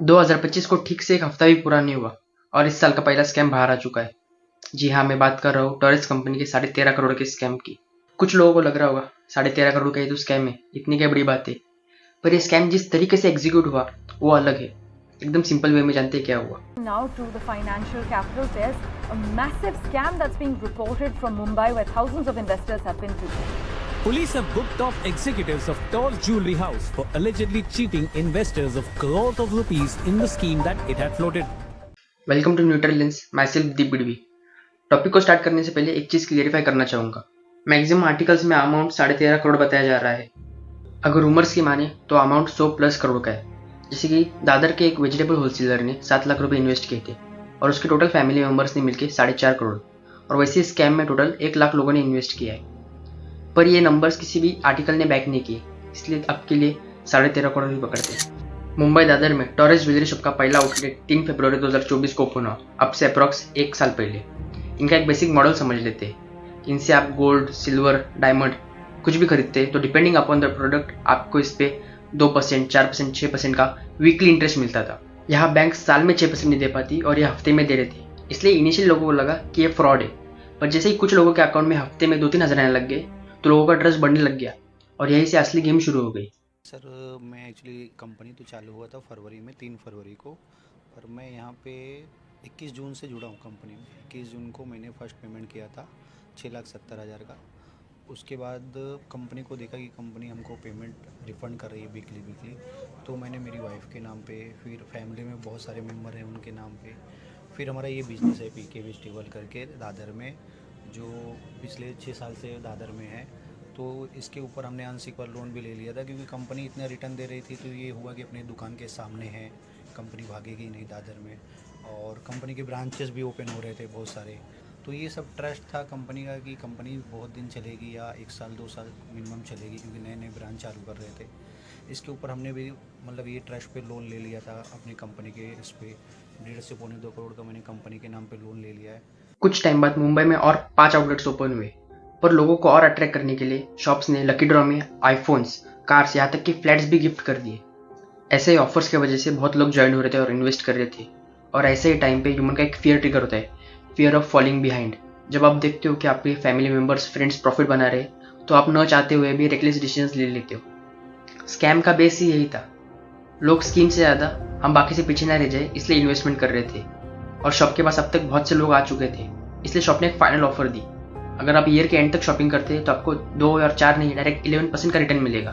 2025 को ठीक से एक हफ्ता भी पूरा नहीं हुआ और इस साल का पहला स्कैम बाहर आ चुका है। जी हाँ, मैं बात कर रहा हूँ टॉरेस कंपनी के 13.5 करोड़ के स्कैम की। कुछ लोगों को लग रहा होगा 13.5 करोड़ का ये तो स्कैम है, इतनी क्या बड़ी बात है। पर ये स्कैम जिस तरीके से एग्जीक्यूट हुआ वो अलग है। एकदम सिंपल वे में जानते हैं क्या हुआ। Now to the financial capital test, a massive scam that's being reported from Mumbai where thousands of investors have been duped. Police have booked top executives of Tor's Jewelry House for allegedly cheating investors of crores of rupees in the scheme that it had floated. Welcome to neutral lens, my self Deep बिडवी। Topic को start करने से पहले एक चीज़ clarify करना चाहूँगा। Maximum articles में अमाउंट 13.5 करोड़ बताया जा रहा है। अगर रूमर्स की माने तो अमाउंट 100+ करोड़ का है। जैसे कि दादर के एक वेजिटेबल होलसेलर ने 7 लाख रुपए इन्वेस्ट किए थे और उसके टोटल फैमिली मेंबर्स ने मिलकर 4.5 करोड़, और वैसे स्कैम में टोटल 1 लाख लोगों ने इन्वेस्ट किया है। पर ये नंबर्स किसी भी आर्टिकल ने बैक नहीं किए, इसलिए आपके लिए 13.5 करोड़ भी पकड़ते हैं। मुंबई दादर में टॉरेस ज्वेलरी शॉप का पहला आउटलेट 3 फरवरी 2024 को ओपन हुआ, अब से अप्रॉक्स 1 साल पहले। इनका एक बेसिक मॉडल समझ लेते हैं। इनसे आप गोल्ड, सिल्वर, डायमंड कुछ भी खरीदते हैं तो डिपेंडिंग अपॉन द प्रोडक्ट आपको इस पे 2%, 4%, 6% का वीकली इंटरेस्ट मिलता था। यहाँ बैंक साल में 6% नहीं दे पाती और ये हफ्ते में दे रहे थे, इसलिए इनिशियल लोगों को लगा कि ये फ्रॉड है। पर जैसे ही कुछ लोगों के अकाउंट में हफ्ते में 2-3 हज़ार आने लग गए तो लोगों का ट्रस्ट बढ़ने लग गया और यहीं से असली गेम शुरू हो गई। सर मैं एक्चुअली कंपनी तो चालू हुआ था फरवरी में, 3 फरवरी को, पर मैं यहाँ पे 21 जून से जुड़ा हूँ कंपनी में। 21 जून को मैंने फ़र्स्ट पेमेंट किया था 6,70,000 का। उसके बाद कंपनी को देखा कि कंपनी हमको पेमेंट रिफ़ंड कर रही है वीकली, तो मैंने मेरी वाइफ के नाम पे, फिर फैमिली में बहुत सारे मेम्बर हैं उनके नाम पे, फिर हमारा ये बिज़नेस है पीके वेजिटेबल करके दादर में, जो पिछले 6 साल से दादर में है। तो इसके ऊपर हमने अनसिक्योर लोन भी ले लिया था क्योंकि कंपनी इतना रिटर्न दे रही थी, तो ये हुआ कि अपनी दुकान के सामने है, कंपनी भागेगी नहीं दादर में, और कंपनी के ब्रांचेस भी ओपन हो रहे थे बहुत सारे। तो ये सब ट्रस्ट था कंपनी का कि कंपनी बहुत दिन चलेगी या 1 साल 2 साल मिनिमम चलेगी, क्योंकि नए नए ब्रांच चालू कर रहे थे। इसके ऊपर हमने भी मतलब ये ट्रस्ट पे लोन ले लिया था अपनी कंपनी के, इस पे 1.5 से 2.25 करोड़ का मैंने कंपनी के नाम पे लोन ले लिया है। कुछ टाइम बाद मुंबई में और 5 आउटलेट्स ओपन हुए, पर लोगों को और अट्रैक्ट करने के लिए शॉप्स ने लकी ड्रॉ में आईफोन्स, कार्स, यहाँ तक कि फ्लैट्स भी गिफ्ट कर दिए। ऐसे ही ऑफर्स की वजह से बहुत लोग ज्वाइन हो रहे थे और इन्वेस्ट कर रहे थे। और ऐसे ही टाइम पे ह्यूमन का एक फियर ट्रिगर होता है, फियर ऑफ फॉलिंग बिहाइंड। जब आप देखते हो कि आपके फैमिली मेंबर्स, फ्रेंड्स प्रॉफिट बना रहे तो आप न चाहते हुए भी रेकलेस डिसीजंस ले लेते हो। स्कैम का बेस ही यही था। लोग स्कीम से ज़्यादा हम बाकी से पीछे ना रह जाए इसलिए इन्वेस्टमेंट कर रहे थे, और शॉप के पास अब तक बहुत से लोग आ चुके थे, इसलिए शॉप ने एक फाइनल ऑफर दी। अगर आप ईयर के एंड तक शॉपिंग करते हैं तो आपको 2 और 4 नहीं, डायरेक्ट 11% का रिटर्न मिलेगा।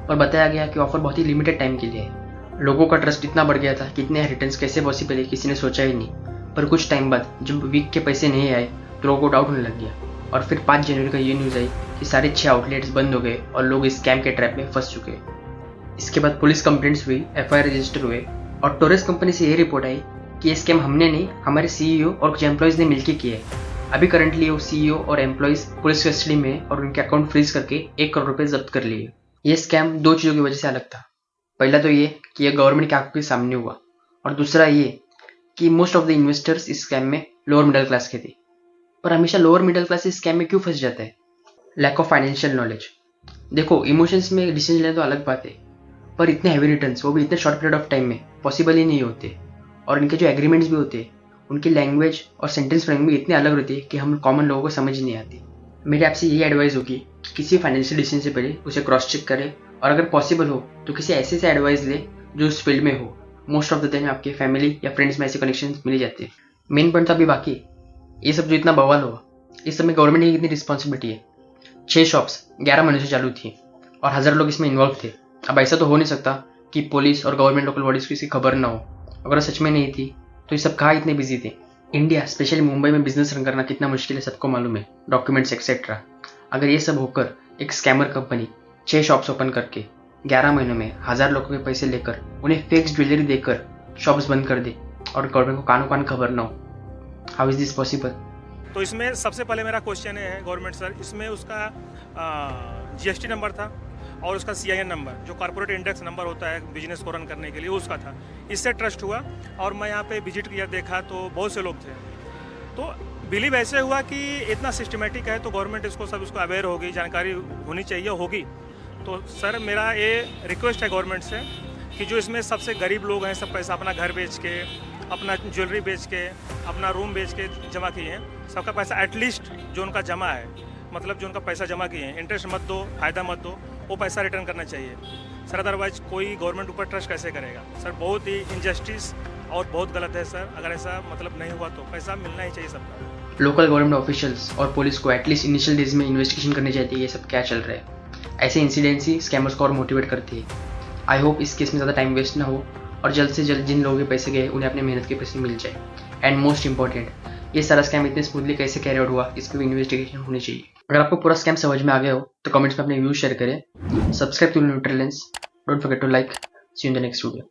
और बताया गया कि ऑफर बहुत ही लिमिटेड टाइम के लिए है। लोगों का ट्रस्ट इतना बढ़ गया था कि इतने रिटर्न्स कैसे पॉसिबल है किसी ने सोचा ही नहीं। पर कुछ टाइम बाद जब वीक के पैसे नहीं आए तो लोगों को डाउट होने लग गया, और फिर 5 जनवरी का ये न्यूज़ आई कि सारे 6 आउटलेट्स बंद हो गए और लोग इस स्कैम के ट्रैप में फंस चुके। इसके बाद पुलिस कंप्लेंट्स हुई, FIR रजिस्टर हुए, और टोरेस कंपनी से ये रिपोर्ट आई कि ये स्कैम हमने नहीं, हमारे CEO और कुछ एम्प्लॉयज़ ने मिलकर किए। अभी करंटली वो CEO और एम्प्लॉयज़ पुलिस कस्टडी में और उनके अकाउंट फ्रीज करके 1 करोड़ रुपए जब्त कर लिए। ये स्कैम 2 चीज़ों की वजह से अलग था। पहला तो ये कि यह गवर्नमेंट के आंखों के सामने हुआ, और दूसरा ये कि मोस्ट ऑफ द इन्वेस्टर्स इस स्कैम में लोअर मिडिल क्लास के थे। पर हमेशा लोअर मिडिल क्लास इस स्कैम में क्यों फंस जाता है? Lack of financial knowledge. देखो, इमोशंस में डिसीजन लेना तो अलग बात है, पर इतने हैवी रिटर्न्स, वो भी इतने शॉर्ट पीरियड ऑफ टाइम में, पॉसिबल ही नहीं होते। और इनके जो एग्रीमेंट्स भी होते हैं उनकी लैंग्वेज और सेंटेंस फ्रेमिंग भी इतने अलग रहती है कि हम कॉमन लोगों को समझ नहीं आती। मेरी आपसे यही एडवाइस होगी कि किसी फाइनेंशियल डिसीजन से पहले उसे क्रॉस चेक करें, और अगर पॉसिबल हो तो किसी ऐसे से एडवाइस ले जो उस फील्ड में हो। मोस्ट ऑफ द टाइम आपके फैमिली या फ्रेंड्स में ऐसे कनेक्शन मिल जाते हैं। मेन पॉइंट तो अभी बाकी, ये सब जो इतना बवाल हुआ, इस समय गवर्नमेंट की कितनी रिस्पॉन्सिबिलिटी है। 6 शॉप्स 11 महीने से चालू थी और 1000 लोग इसमें इन्वॉल्व थे। अब ऐसा तो हो नहीं सकता कि पुलिस और गवर्नमेंट लोकल बॉडीज को इसकी खबर ना हो। अगर सच में नहीं थी तो ये सब कहाँ इतने बिजी थे। इंडिया, स्पेशली मुंबई में बिजनेस रन करना कितना मुश्किल है सबको मालूम है, डॉक्यूमेंट्स एक्सेट्रा। अगर ये सब होकर एक स्कैमर कंपनी 6 शॉप्स ओपन करके 11 महीनों में 1000 लोगों के पैसे लेकर उन्हें फेक ज्वेलरी देकर शॉप्स बंद कर दे और गवर्नमेंट को कानों कान खबर ना हो, हाउ इज दिस पॉसिबल? तो इसमें सबसे पहले मेरा क्वेश्चन है गवर्नमेंट सर, इसमें उसका GST नंबर था और उसका CIN नंबर, जो कॉर्पोरेट इंडेक्स नंबर होता है बिजनेस को रन करने के लिए, उसका था। इससे ट्रस्ट हुआ और मैं यहाँ पे विजिट किया, देखा तो बहुत से लोग थे। तो बिलीव ऐसे हुआ कि इतना सिस्टमेटिक है तो गवर्नमेंट इसको अवेयर होगी, जानकारी होनी चाहिए होगी। तो सर मेरा ये रिक्वेस्ट है गवर्नमेंट से कि जो इसमें सबसे गरीब लोग हैं, सब पैसा अपना घर बेच के, अपना ज्वेलरी बेच के, अपना रूम बेच के जमा किए हैं, सबका पैसा एटलीस्ट जो उनका जमा है, मतलब जो उनका पैसा जमा किए हैं, इंटरेस्ट मत दो, फ़ायदा मत दो, वो पैसा रिटर्न करना चाहिए सर। अदरवाइज कोई गवर्नमेंट ऊपर ट्रस्ट कैसे करेगा सर? बहुत ही इनजस्टिस और बहुत गलत है सर। अगर ऐसा मतलब नहीं हुआ तो पैसा मिलना ही चाहिए सबको। लोकल गवर्नमेंट ऑफिशियल्स और पुलिस को एटलीस्ट इनिशियल डेज में इन्वेस्टिगेशन करनी चाहिए ये सब क्या चल रहा है। ऐसे इंसिडेंट्स ही स्कैमर्स को और मोटिवेट करती है। आई होप इस केस में ज़्यादा टाइम वेस्ट ना हो और जल्द से जल्द जिन लोगों के पैसे गए उन्हें अपने मेहनत के पैसे मिल जाए। एंड मोस्ट इंपॉर्टेंट, ये सारा स्कैम इतने स्मूथली कैसे कैरी आउट हुआ, इस पर भी इन्वेस्टिगेशन होनी चाहिए। अगर आपको पूरा स्कैम समझ में आ गया हो तो कमेंट्स में अपने व्यूज शेयर करें। Subscribe to neutral lens, don't forget to like. See you in the next video.